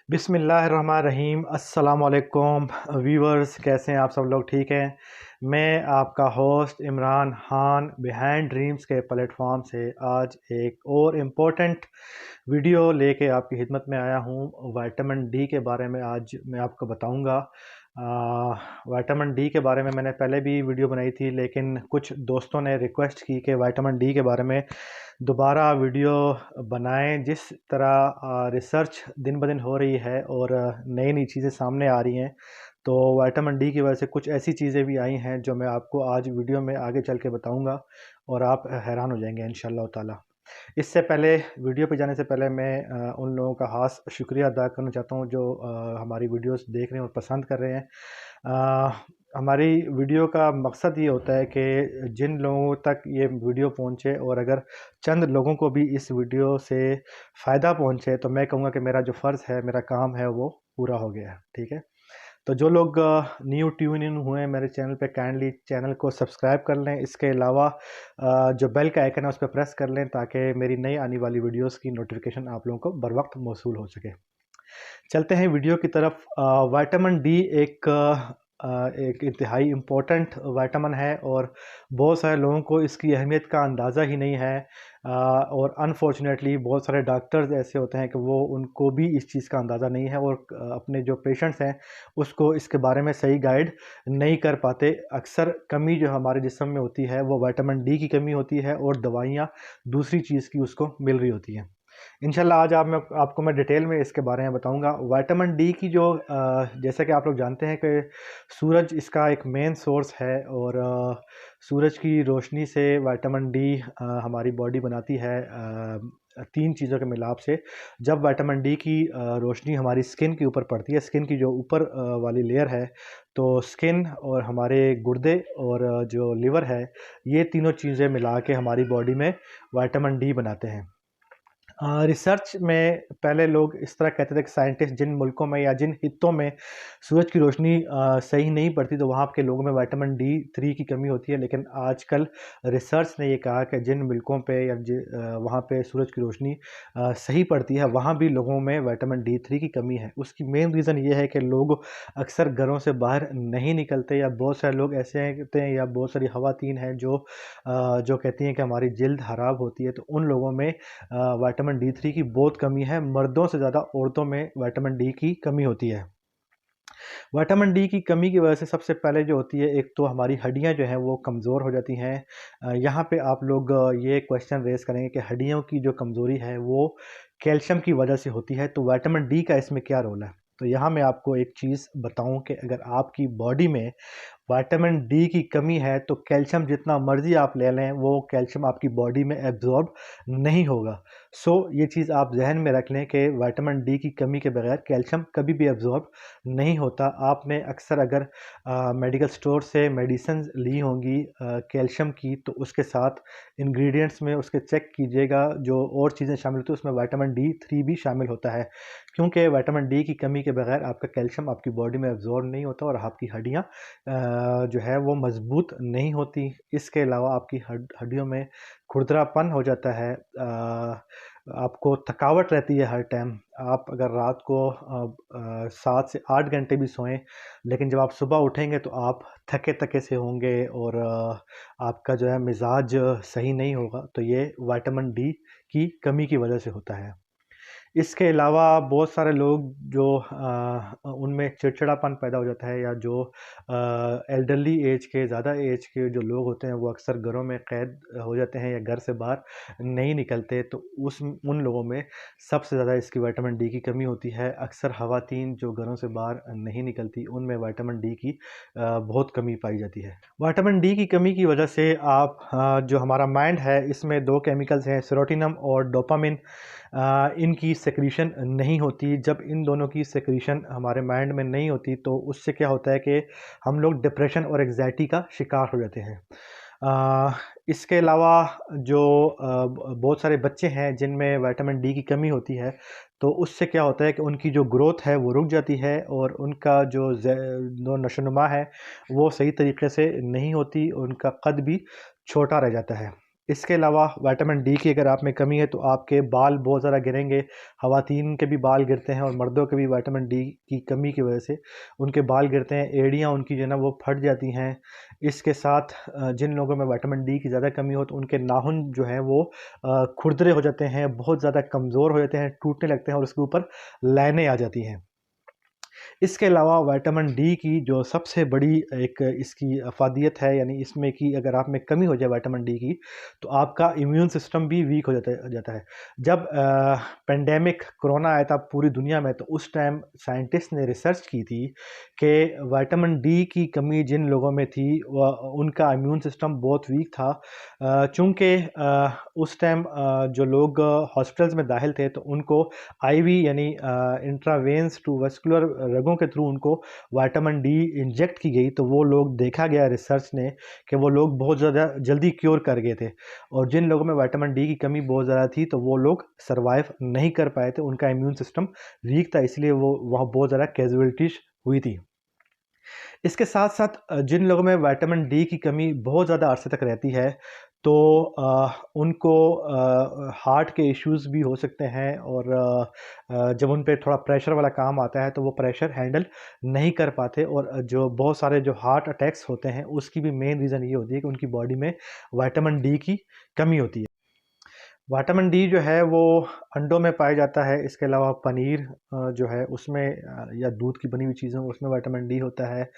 बिस्मिल्लाहिर्रहमानिर्रहीम। अस्सलाम वालेकुम व्यूवर्स, कैसे हैं आप सब लोग? ठीक हैं। मैं आपका host Imran Khan behind dreams के प्लेटफॉर्म से आज एक और इम्पोर्टेंट वीडियो लेके आपकी खिदमत में आया हूँ। विटामिन डी के बारे में आज मैं आपको बताऊँगा। विटामिन डी के बारे में मैंने पहले भी वीडियो बनाई थी, लेकिन कुछ दोस्तों ने रिक्वेस्ट की कि विटामिन डी के बारे में दोबारा वीडियो बनाएं। जिस तरह रिसर्च दिन ब दिन हो रही है और नई नई चीज़ें सामने आ रही हैं, तो विटामिन डी की वजह से कुछ ऐसी चीज़ें भी आई हैं जो मैं आपको आज वीडियो में आगे चल के बताऊंगा और आप हैरान हो जाएंगे इंशाल्लाह ताला। इससे पहले, वीडियो पे जाने से पहले मैं उन लोगों का ख़ास शुक्रिया अदा करना चाहता हूँ जो हमारी वीडियोस देख रहे हैं और पसंद कर रहे हैं। हमारी वीडियो का मकसद ये होता है कि जिन लोगों तक ये वीडियो पहुँचे और अगर चंद लोगों को भी इस वीडियो से फ़ायदा पहुँचे, तो मैं कहूँगा कि मेरा जो फ़र्ज़ है, मेरा काम है, वो पूरा हो गया है। ठीक है। तो जो लोग न्यू ट्यून इन हुए हैं मेरे चैनल पे, काइंडली चैनल को सब्सक्राइब कर लें। इसके अलावा जो बेल का आइकन है उस पर प्रेस कर लें ताकि मेरी नई आने वाली वीडियोस की नोटिफिकेशन आप लोगों को बर वक्त मौसूल हो सके। चलते हैं वीडियो की तरफ। विटामिन डी एक इंतहाई इम्पोर्टेंट विटामिन है और बहुत सारे लोगों को इसकी अहमियत का अंदाज़ा ही नहीं है। और अनफॉर्चुनेटली बहुत सारे डॉक्टर्स ऐसे होते हैं कि वो उनको भी इस चीज़ का अंदाज़ा नहीं है और अपने जो पेशेंट्स हैं उसको इसके बारे में सही गाइड नहीं कर पाते। अक्सर कमी जो हमारे जिस्म में होती है वो विटामिन डी की कमी होती है और दवाइयाँ दूसरी चीज़ की उसको मिल रही होती हैं। इंशाल्लाह आज आपको मैं डिटेल में इसके बारे में बताऊंगा। विटामिन डी की जो जैसा कि आप लोग जानते हैं कि सूरज इसका एक मेन सोर्स है और सूरज की रोशनी से विटामिन डी हमारी बॉडी बनाती है तीन चीज़ों के मिलाप से। जब विटामिन डी की रोशनी हमारी स्किन के ऊपर पड़ती है, स्किन की जो ऊपर वाली लेयर है, तो स्किन और हमारे गुर्दे और जो लिवर है, ये तीनों चीज़ें मिला के हमारी बॉडी में विटामिन डी बनाते हैं। रिसर्च में पहले लोग इस तरह कहते थे कि साइंटिस्ट जिन मुल्कों में या जिन हिस्सों में सूरज की रोशनी सही नहीं पड़ती, तो वहाँ के लोगों में विटामिन डी 3 की कमी होती है। लेकिन आजकल रिसर्च ने ये कहा कि जिन मुल्कों पे या वहाँ पे सूरज की रोशनी सही पड़ती है, वहाँ भी लोगों में विटामिन डी 3 की कमी है। उसकी मेन रीज़न ये है कि लोग अक्सर घरों से बाहर नहीं निकलते, या बहुत सारे लोग ऐसे हैं कहते हैं, या बहुत सारी ख़वातीन हैं जो कहती हैं कि हमारी जल्द ख़राब होती है, तो उन लोगों में विटामिन डी 3 की बहुत कमी है। मर्दों से ज़्यादा औरतों में विटामिन डी की कमी होती है। विटामिन डी की कमी की वजह से सबसे पहले जो होती है, एक तो हमारी हड्डियां जो हैं वो कमज़ोर हो जाती हैं। यहाँ पे आप लोग ये क्वेश्चन रेज़ करेंगे कि हड्डियों की जो कमज़ोरी है वो कैल्शियम की वजह से होती है, तो विटामिन डी का इसमें क्या रोल है? तो यहाँ मैं आपको एक चीज़ बताऊँ कि अगर आपकी बॉडी में विटामिन डी की कमी है, तो कैल्शियम जितना मर्ज़ी आप ले लें, वो कैल्शियम आपकी बॉडी में एब्ज़ॉर्ब नहीं होगा। सो ये चीज़ आप ज़हन में रख लें कि विटामिन डी की कमी के बगैर कैल्शियम कभी भी एब्ज़ॉर्ब नहीं होता। आपने अक्सर अगर मेडिकल स्टोर से मेडिसिन्स ली होंगी कैल्शियम की, तो उसके साथ इंग्रेडिएंट्स में उसके चेक कीजिएगा, जो और चीज़ें शामिल होती हैं उसमें विटामिन डी 3 भी शामिल होता है। क्योंकि विटामिन डी की कमी के बगैर आपका कैल्शियम आपकी बॉडी में एब्ज़ॉर्ब नहीं होता और आपकी हड्डियाँ जो है वो मज़बूत नहीं होती। इसके अलावा आपकी हड्डियों में खुरदरापन हो जाता है। आपको थकावट रहती है हर टाइम। आप अगर रात को 7 से 8 घंटे भी सोएं, लेकिन जब आप सुबह उठेंगे तो आप थके-थके से होंगे और आपका जो है मिज़ाज सही नहीं होगा। तो ये विटामिन डी की कमी की वजह से होता है। इसके अलावा बहुत सारे लोग जो उनमें चिड़चिड़ापन पैदा हो जाता है, या जो एल्डरली एज के, ज़्यादा एज के जो लोग होते हैं, वो अक्सर घरों में कैद हो जाते हैं या घर से बाहर नहीं निकलते, तो उन लोगों में सबसे ज़्यादा इसकी विटामिन डी की कमी होती है। अक्सर ख़वातीन जो घरों से बाहर नहीं निकलती, उनमें विटामिन डी की बहुत कमी पाई जाती है। विटामिन डी की कमी की वजह से जो हमारा माइंड है, इसमें 2 केमिकल्स हैं, सेरोटोनिन और डोपामिन। इनकी सेक्रीशन नहीं होती। जब इन दोनों की सेक्रीशन हमारे माइंड में नहीं होती, तो उससे क्या होता है कि हम लोग डिप्रेशन और एंग्जाइटी का शिकार हो जाते हैं। इसके अलावा जो बहुत सारे बच्चे हैं जिनमें विटामिन डी की कमी होती है, तो उससे क्या होता है कि उनकी जो ग्रोथ है वो रुक जाती है और उनका जो नशोनुमा है वो सही तरीके से नहीं होती, उनका कद भी छोटा रह जाता है। इसके अलावा विटामिन डी की अगर आप में कमी है तो आपके बाल बहुत ज़्यादा गिरेंगे। ख़वातीन के भी बाल गिरते हैं और मर्दों के भी विटामिन डी की कमी की वजह से उनके बाल गिरते हैं, एड़ियाँ उनकी जो है ना वो फट जाती हैं। इसके साथ जिन लोगों में विटामिन डी की ज़्यादा कमी हो तो उनके नाखून जो हैं वो खुरदरे हो जाते हैं, बहुत ज़्यादा कमज़ोर हो जाते हैं, टूटने लगते हैं और उसके ऊपर लाइनें आ जाती हैं। इसके अलावा विटामिन डी की जो सबसे बड़ी एक इसकी अफ़ादियत है, यानी इसमें कि अगर आप में कमी हो जाए विटामिन डी की, तो आपका इम्यून सिस्टम भी वीक हो जाता है। जब पेंडेमिक कोरोना आया था पूरी दुनिया में, तो उस टाइम साइंटिस्ट ने रिसर्च की थी कि विटामिन डी की कमी जिन लोगों में थी, वह उनका इम्यून सिस्टम बहुत वीक था। चूँकि उस टाइम जो लोग हॉस्पिटल्स में दाखिल थे, तो उनको आईवी यानी इंट्रावेंस टू वेस्कुलर रगों के थ्रू उनको विटामिन डी इंजेक्ट की गई, तो वो लोग देखा गया रिसर्च ने कि वो लोग बहुत ज़्यादा जल्दी क्योर कर गए थे। और जिन लोगों में विटामिन डी की कमी बहुत ज़्यादा थी, तो वो लोग सर्वाइव नहीं कर पाए थे, उनका इम्यून सिस्टम वीक था, इसलिए वो वहाँ बहुत ज़्यादा कैजुअलिटीज़ हुई थी। इसके साथ-साथ जिन लोगों में विटामिन डी की कमी बहुत ज़्यादा अरसे तक रहती है, तो उनको हार्ट के इश्यूज़ भी हो सकते हैं और जब उन पे थोड़ा प्रेशर वाला काम आता है, तो वो प्रेशर हैंडल नहीं कर पाते और जो बहुत सारे जो हार्ट अटैक्स होते हैं, उसकी भी मेन रीज़न ये होती है कि उनकी बॉडी में विटामिन डी की कमी होती है। विटामिन डी जो है वो अंडों में पाया जाता है, इसके अलावा पनीर जो है उसमें या दूध की बनी हुई चीज़ों में उसमें विटामिन डी होता है।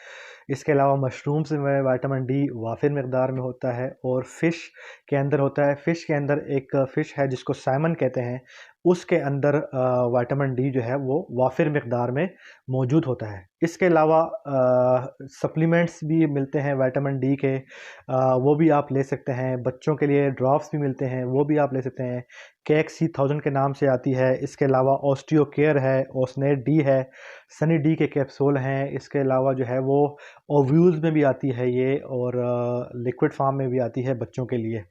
इसके अलावा मशरूम्स में विटामिन डी वाफिर मकदार में होता है और फ़िश के अंदर होता है। फ़िश के अंदर एक फ़िश है जिसको सैमन कहते हैं, उसके अंदर विटामिन डी जो है वो वाफिर मकदार में मौजूद होता है। इसके अलावा सप्लीमेंट्स भी मिलते हैं विटामिन डी के, वो भी आप ले सकते हैं। बच्चों के लिए ड्रॉप्स भी मिलते हैं, वो भी आप ले सकते हैं। KXC1000 के नाम से आती है। इसके अलावा ऑस्टियो केयर है, ओसनेट डी है, सनी डी के कैप्सूल हैं। इसके अलावा जो है वो ओव्यूल्स में भी आती है ये, और लिक्विड फॉर्म में भी आती है बच्चों के लिए।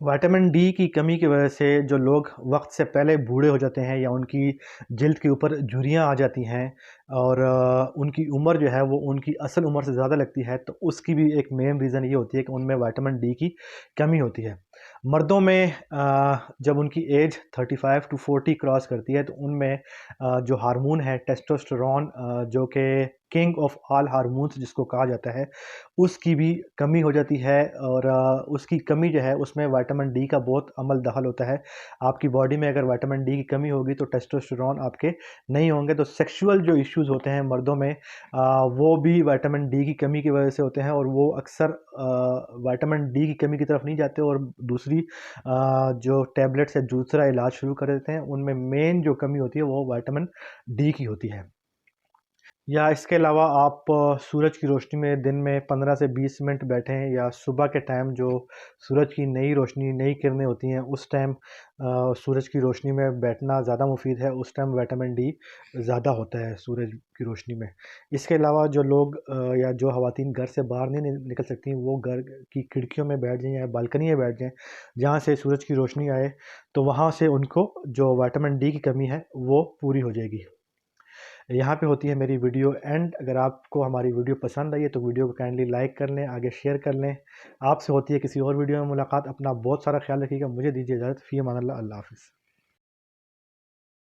विटामिन डी की कमी की वजह से जो लोग वक्त से पहले बूढ़े हो जाते हैं या उनकी जिल्द के ऊपर झुर्रियाँ आ जाती हैं और उनकी उम्र जो है वो उनकी असल उम्र से ज़्यादा लगती है, तो उसकी भी एक मेन रीज़न ये होती है कि उनमें विटामिन डी की कमी होती है। मर्दों में जब उनकी एज 35 टू 40 क्रॉस करती है, तो उनमें जो हार्मोन है टेस्टोस्टेरोन, जो कि किंग ऑफ ऑल हार्मोन्स जिसको कहा जाता है, उसकी भी कमी हो जाती है और उसकी कमी जो है उसमें विटामिन डी का बहुत अमल दखल होता है। आपकी बॉडी में अगर विटामिन डी की कमी होगी तो टेस्टोस्टेरोन आपके नहीं होंगे, तो सेक्सुअल जो इश्यूज़ होते हैं मर्दों में, वो भी विटामिन डी की कमी की वजह से होते हैं और वो अक्सर विटामिन डी की कमी की तरफ नहीं जाते और दूसरी जो टैबलेट्स या दूसरा इलाज शुरू कर देते हैं। उनमें मेन जो कमी होती है वो विटामिन डी की होती है। या इसके अलावा आप सूरज की रोशनी में दिन में 15 से 20 मिनट बैठें, या सुबह के टाइम जो सूरज की नई रोशनी, नई किरणें होती हैं, उस टाइम सूरज की रोशनी में बैठना ज़्यादा मुफीद है। उस टाइम विटामिन डी ज़्यादा होता है सूरज की रोशनी में। इसके अलावा जो लोग या जो ख़वातीन घर से बाहर नहीं निकल सकती, वो घर की खिड़कियों में बैठ जाएँ या बालकनी में बैठ जाएँ, जहाँ से सूरज की रोशनी आए, तो वहाँ से उनको जो विटामिन डी की कमी है, वो पूरी हो जाएगी। यहाँ पे होती है मेरी वीडियो एंड। अगर आपको हमारी वीडियो पसंद आई है तो वीडियो को काइंडली लाइक कर लें, आगे शेयर कर लें। आपसे होती है किसी और वीडियो में मुलाकात। अपना बहुत सारा ख्याल रखिएगा। मुझे दीजिए इजाज़त। फ़ी अमान अल्लाह। अल्लाह हाफ़िज़।